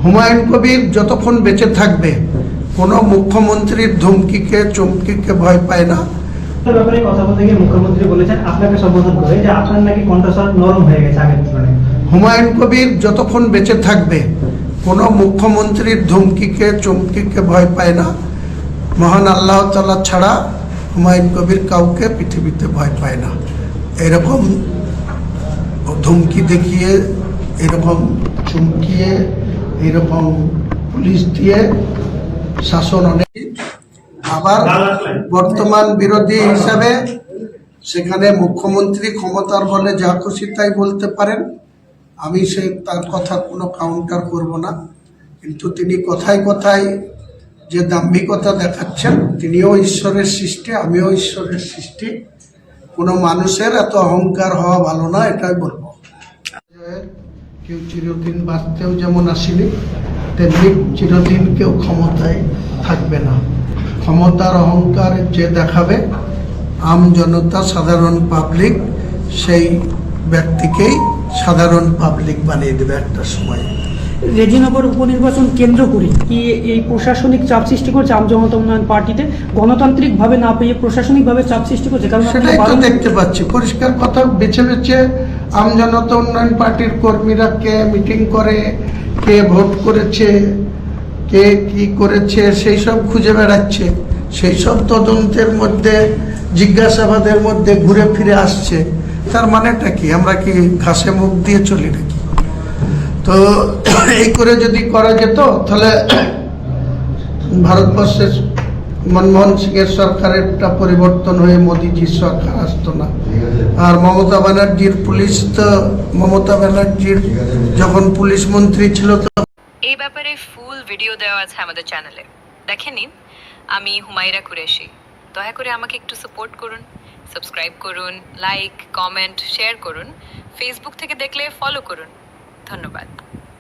হুমায়ুন কবির যতক্ষণ বেঁচে থাকবে কোনো মুখ্যমন্ত্রীর ধমকিকে চমকিকে ভয় পায় না। ব্যাপারে কথা বলতে গিয়ে মুখ্যমন্ত্রী বলেছেন আপনাকে সম্বোধন করে যে আপনার নাকি কণ্ঠস্বর নরম হয়ে গেছে আগের তুলনায়। হুমায়ুন কবির যতক্ষণ বেঁচে থাকবে কোনো মুখ্যমন্ত্রীর ধমকিকে চমকিকে ভয় পায় না। মহান আল্লাহ তাআলা ছাড়া হুমায়ুন কবির কাউকে পৃথিবীতে ভয় পায় না। এরকম ধমকি দেখিয়ে, এরকম চমকিয়ে, এরকম পুলিশ দিয়ে শাসন অনেক। আবার বর্তমান বিরোধী হিসাবে সেখানে মুখ্যমন্ত্রী ক্ষমতার বলে যা খুশি তাই বলতে পারেন, আমি তার কথার কোনো কাউন্টার করব না। কিন্তু তিনি কথায় কথায় যে দাম্ভিকতা দেখাচ্ছেন, তিনিও ঈশ্বরের সৃষ্টি, আমিও ঈশ্বরের সৃষ্টি। কোনো মানুষের এত অহংকার হওয়া ভালো না, এটাই বলবো। কেউ চিরদিন বাঁচতেও যেমন আসেনি, তেমনি চিরদিন কেউ ক্ষমতায় থাকবে না। ক্ষমতার অহংকার যে দেখাবে আম জনতা, সাধারণ পাবলিক, সেই ব্যক্তিকেই সাধারণ পাবলিক বানিয়ে দেবে একটা সময়। রেজিনগর উপনির্বাচন কেন্দ্র করে কি এই প্রশাসনিক চাপ সৃষ্টি করছে আম জনতা উন্নয়ন পার্টিতে? গণতান্ত্রিকভাবে না পেয়ে প্রশাসনিকভাবে চাপ সৃষ্টি করছে? কারণ সেটাই তো দেখতে পাচ্ছি, পরিষ্কার কথা। বেছে বেছে আম জনতা উন্নয়ন পার্টির কর্মীরা কে মিটিং করে, কে ভোট করেছে, কে কি করেছে, সেই সব খুঁজে বেড়াচ্ছে। সেই সব তদন্তের মধ্যে, জিজ্ঞাসাবাদের মধ্যে ঘুরে ফিরে আসছে। তার মানেটা কি? আমরা কি ঘাসে মুখ দিয়ে চলি নাকি? তো এই করে যদি করা যেত তাহলে ভারতবর্ষের মনমোহন সিংয়ের সরকারেরটা পরিবর্তন হয়ে মোদিজির সরকার আসতো না। আর মমতা ব্যানার্জির পুলিশ, তো মমতা ব্যানার্জির যখন পুলিশ মন্ত্রী ছিল তো এই ব্যাপারে ফুল ভিডিও দেওয়া আছে আমাদের চ্যানেলে, দেখে নিন। আমি হুমায়রা কুরেশি। দয়া করে আমাকে একটু সাপোর্ট করুন, সাবস্ক্রাইব করুন, লাইক, কমেন্ট, শেয়ার করুন। ফেসবুক থেকে দেখলে ফলো করুন। ধন্যবাদ।